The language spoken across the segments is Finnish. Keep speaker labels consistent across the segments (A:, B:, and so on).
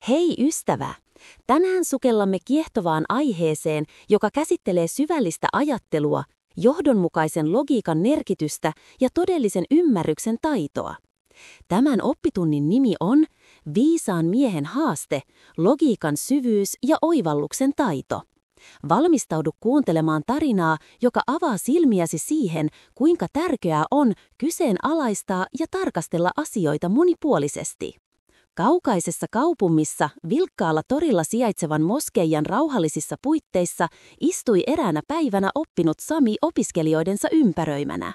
A: Hei ystävä! Tänään sukellamme kiehtovaan aiheeseen, joka käsittelee syvällistä ajattelua, johdonmukaisen logiikan merkitystä ja todellisen ymmärryksen taitoa. Tämän oppitunnin nimi on Viisaan miehen haaste, logiikan syvyys ja oivalluksen taito. Valmistaudu kuuntelemaan tarinaa, joka avaa silmiäsi siihen, kuinka tärkeää on kyseenalaistaa ja tarkastella asioita monipuolisesti. Kaukaisessa kaupungissa, vilkkaalla torilla sijaitsevan moskeijan rauhallisissa puitteissa, istui eräänä päivänä oppinut Sami opiskelijoidensa ympäröimänä.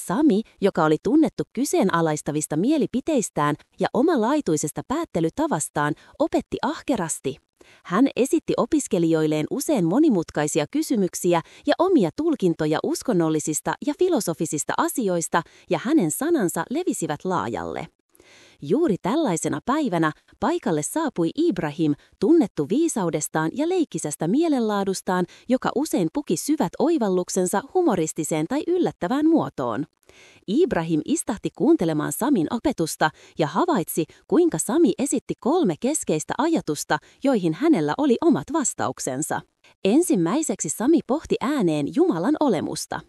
A: Sami, joka oli tunnettu kyseenalaistavista mielipiteistään ja omalaatuisesta päättelytavastaan, opetti ahkerasti. Hän esitti opiskelijoilleen usein monimutkaisia kysymyksiä ja omia tulkintoja uskonnollisista ja filosofisista asioista, ja hänen sanansa levisivät laajalle. Juuri tällaisena päivänä paikalle saapui Ibrahim, tunnettu viisaudestaan ja leikkisästä mielenlaadustaan, joka usein puki syvät oivalluksensa humoristiseen tai yllättävään muotoon. Ibrahim istahti kuuntelemaan Samin opetusta ja havaitsi, kuinka Sami esitti 3 keskeistä ajatusta, joihin hänellä oli omat vastauksensa. Ensimmäiseksi Sami pohti ääneen Jumalan olemusta.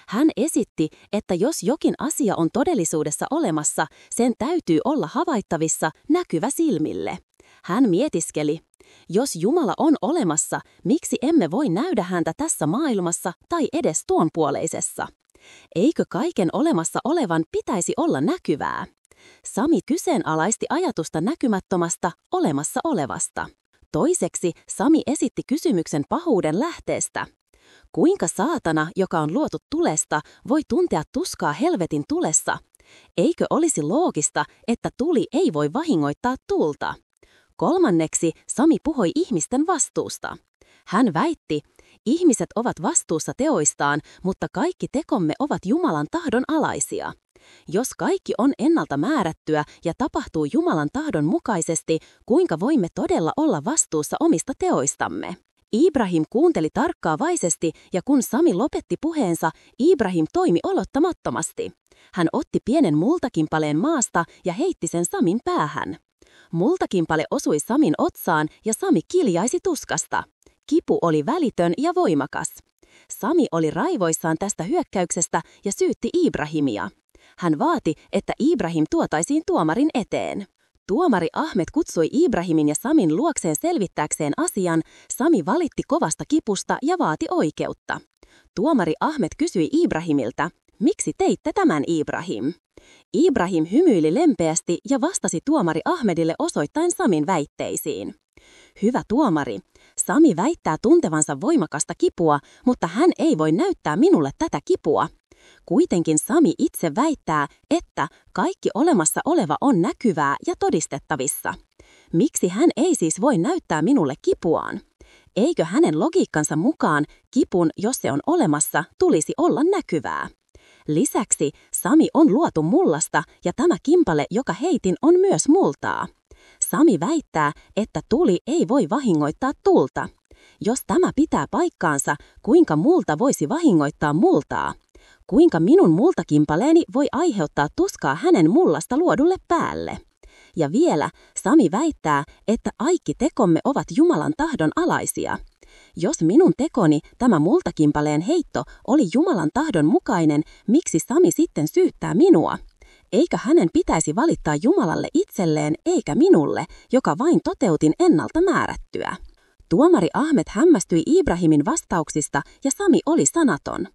A: Hän esitti, että jos jokin asia on todellisuudessa olemassa, sen täytyy olla havaittavissa, näkyvä silmille. Hän mietiskeli, jos Jumala on olemassa, miksi emme voi nähdä häntä tässä maailmassa tai edes tuonpuoleisessa? Eikö kaiken olemassa olevan pitäisi olla näkyvää? Sami kyseenalaisti ajatusta näkymättömästä, olemassa olevasta. Toiseksi Sami esitti kysymyksen pahuuden lähteestä. Kuinka saatana, joka on luotu tulesta, voi tuntea tuskaa helvetin tulessa? Eikö olisi loogista, että tuli ei voi vahingoittaa tulta? Kolmanneksi Sami puhui ihmisten vastuusta. Hän väitti, ihmiset ovat vastuussa teoistaan, mutta kaikki tekomme ovat Jumalan tahdon alaisia. Jos kaikki on ennalta määrättyä ja tapahtuu Jumalan tahdon mukaisesti, kuinka voimme todella olla vastuussa omista teoistamme? Ibrahim kuunteli tarkkaavaisesti, ja kun Sami lopetti puheensa, Ibrahim toimi olottamattomasti. Hän otti pienen multakimpaleen maasta ja heitti sen Samin päähän. Multakimpale osui Samin otsaan ja Sami kiljaisi tuskasta. Kipu oli välitön ja voimakas. Sami oli raivoissaan tästä hyökkäyksestä ja syytti Ibrahimia. Hän vaati, että Ibrahim tuotaisiin tuomarin eteen. Tuomari Ahmed kutsui Ibrahimin ja Samin luokseen selvittääkseen asian. Sami valitti kovasta kipusta ja vaati oikeutta. Tuomari Ahmed kysyi Ibrahimilta, miksi teitte tämän, Ibrahim? Ibrahim hymyili lempeästi ja vastasi tuomari Ahmedille osoittain Samin väitteisiin. Hyvä tuomari, Sami väittää tuntevansa voimakasta kipua, mutta hän ei voi näyttää minulle tätä kipua. Kuitenkin Sami itse väittää, että kaikki olemassa oleva on näkyvää ja todistettavissa. Miksi hän ei siis voi näyttää minulle kipuaan? Eikö hänen logiikkansa mukaan kipun, jos se on olemassa, tulisi olla näkyvää? Lisäksi Sami on luotu mullasta ja tämä kimpale, joka heitin, on myös multaa. Sami väittää, että tuli ei voi vahingoittaa tulta. Jos tämä pitää paikkaansa, kuinka multa voisi vahingoittaa multaa? Kuinka minun multakimpaleeni voi aiheuttaa tuskaa hänen mullasta luodulle päälle? Ja vielä Sami väittää, että kaikki tekomme ovat Jumalan tahdon alaisia. Jos minun tekoni, tämä multakimpaleen heitto, oli Jumalan tahdon mukainen, miksi Sami sitten syyttää minua? Eikö hänen pitäisi valittaa Jumalalle itselleen eikä minulle, joka vain toteutin ennalta määrättyä? Tuomari Ahmed hämmästyi Ibrahimin vastauksista ja Sami oli sanaton.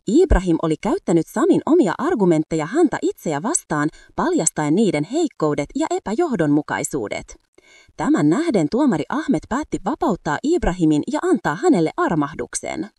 A: Ibrahim oli käyttänyt Samin omia argumentteja häntä itseä vastaan, paljastaen niiden heikkoudet ja epäjohdonmukaisuudet. Tämän nähden tuomari Ahmed päätti vapauttaa Ibrahimin ja antaa hänelle armahduksen.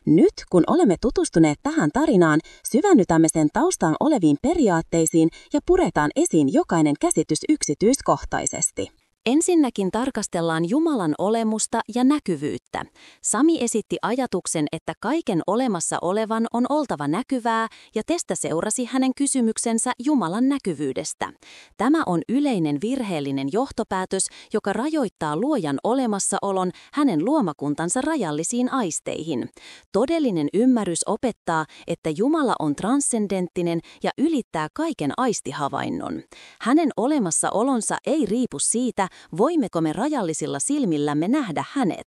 A: Nyt, kun olemme tutustuneet tähän tarinaan, syvennytämme sen taustaan oleviin periaatteisiin ja puretaan esiin jokainen käsitys yksityiskohtaisesti.
B: Ensinnäkin tarkastellaan Jumalan olemusta ja näkyvyyttä. Sami esitti ajatuksen, että kaiken olemassa olevan on oltava näkyvää, ja tästä seurasi hänen kysymyksensä Jumalan näkyvyydestä. Tämä on yleinen virheellinen johtopäätös, joka rajoittaa luojan olemassaolon hänen luomakuntansa rajallisiin aisteihin. Todellinen ymmärrys opettaa, että Jumala on transcendenttinen ja ylittää kaiken aistihavainnon. Hänen olemassaolonsa ei riipu siitä, voimmeko me rajallisilla silmillämme nähdä hänet.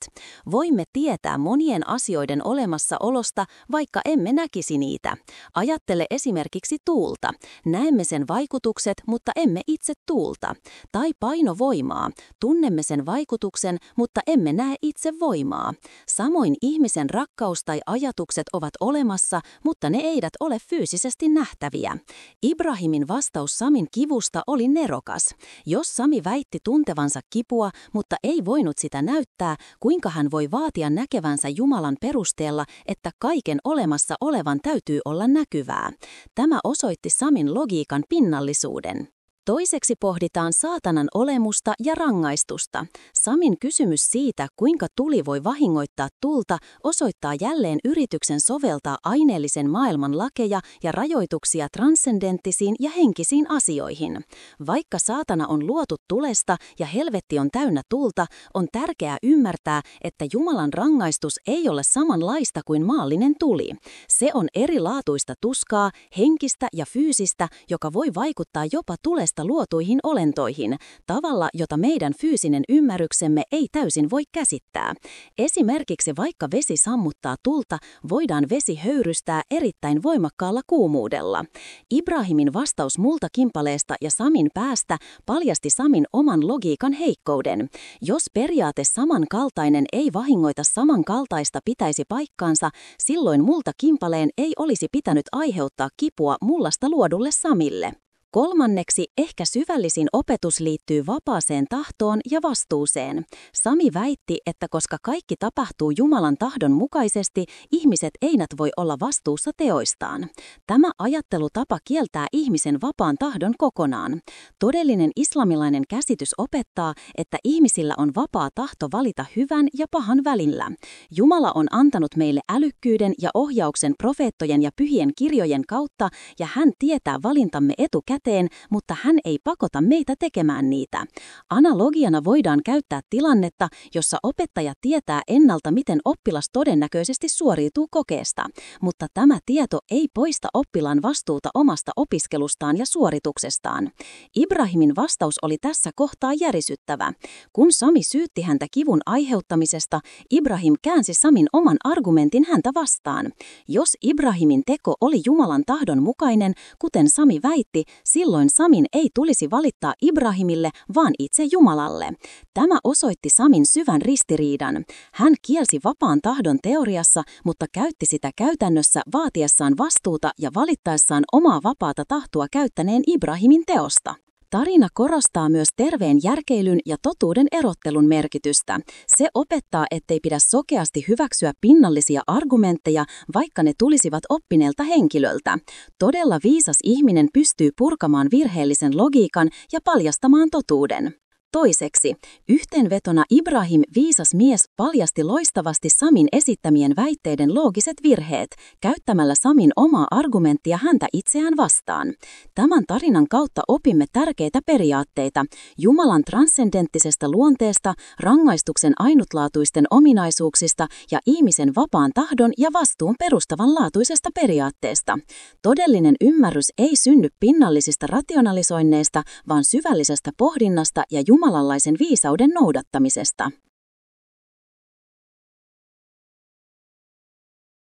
B: Voimme tietää monien asioiden olemassaolosta, vaikka emme näkisi niitä. Ajattele esimerkiksi tuulta. Näemme sen vaikutukset, mutta emme itse tuulta. Tai painovoimaa. Tunnemme sen vaikutuksen, mutta emme näe itse voimaa. Samoin ihmisen rakkaus tai ajatukset ovat olemassa, mutta ne eivät ole fyysisesti nähtäviä. Ibrahimin vastaus Samin kivusta oli nerokas. Jos Sami väitti tuntevansa kipua, mutta ei voinut sitä näyttää, kuinka hän voi vaatia näkevänsä Jumalan perusteella, että kaiken olemassa olevan täytyy olla näkyvää. Tämä osoitti Samin logiikan pinnallisuuden. Toiseksi pohditaan saatanan olemusta ja rangaistusta. Samin kysymys siitä, kuinka tuli voi vahingoittaa tulta, osoittaa jälleen yrityksen soveltaa aineellisen maailman lakeja ja rajoituksia transcendenttisiin ja henkisiin asioihin. Vaikka saatana on luotu tulesta ja helvetti on täynnä tulta, on tärkeää ymmärtää, että Jumalan rangaistus ei ole samanlaista kuin maallinen tuli. Se on erilaatuista tuskaa, henkistä ja fyysistä, joka voi vaikuttaa jopa tulesta luotuihin olentoihin, tavalla, jota meidän fyysinen ymmärryksemme ei täysin voi käsittää. Esimerkiksi vaikka vesi sammuttaa tulta, voidaan vesi höyrystää erittäin voimakkaalla kuumuudella. Ibrahimin vastaus multakimpaleesta ja Samin päästä paljasti Samin oman logiikan heikkouden. Jos periaate samankaltainen ei vahingoita samankaltaista pitäisi paikkaansa, silloin multakimpaleen ei olisi pitänyt aiheuttaa kipua mullasta luodulle Samille. Kolmanneksi, ehkä syvällisin opetus liittyy vapaaseen tahtoon ja vastuuseen. Sami väitti, että koska kaikki tapahtuu Jumalan tahdon mukaisesti, ihmiset eivät voi olla vastuussa teoistaan. Tämä ajattelutapa kieltää ihmisen vapaan tahdon kokonaan. Todellinen islamilainen käsitys opettaa, että ihmisillä on vapaa tahto valita hyvän ja pahan välillä. Jumala on antanut meille älykkyyden ja ohjauksen profeettojen ja pyhien kirjojen kautta, ja hän tietää valintamme etukäteen, mutta hän ei pakota meitä tekemään niitä. Analogiana voidaan käyttää tilannetta, jossa opettaja tietää ennalta, miten oppilas todennäköisesti suoriutuu kokeesta, mutta tämä tieto ei poista oppilaan vastuuta omasta opiskelustaan ja suorituksestaan. Ibrahimin vastaus oli tässä kohtaa järisyttävä. Kun Sami syytti häntä kivun aiheuttamisesta, Ibrahim käänsi Samin oman argumentin häntä vastaan. Jos Ibrahimin teko oli Jumalan tahdon mukainen, kuten Sami väitti, silloin Samin ei tulisi valittaa Ibrahimille, vaan itse Jumalalle. Tämä osoitti Samin syvän ristiriidan. Hän kielsi vapaan tahdon teoriassa, mutta käytti sitä käytännössä vaatiessaan vastuuta ja valittaessaan omaa vapaata tahtoa käyttäneen Ibrahimin teosta. Tarina korostaa myös terveen järkeilyn ja totuuden erottelun merkitystä. Se opettaa, ettei pidä sokeasti hyväksyä pinnallisia argumentteja, vaikka ne tulisivat oppineelta henkilöltä. Todella viisas ihminen pystyy purkamaan virheellisen logiikan ja paljastamaan totuuden. Toiseksi, yhteenvetona Ibrahim, viisas mies, paljasti loistavasti Samin esittämien väitteiden loogiset virheet, käyttämällä Samin omaa argumenttia häntä itseään vastaan. Tämän tarinan kautta opimme tärkeitä periaatteita Jumalan transcendenttisesta luonteesta, rangaistuksen ainutlaatuisten ominaisuuksista ja ihmisen vapaan tahdon ja vastuun perustavanlaatuisesta periaatteesta. Todellinen ymmärrys ei synny pinnallisista rationalisoinneista, vaan syvällisestä pohdinnasta ja jumalanlaisen viisauden noudattamisesta.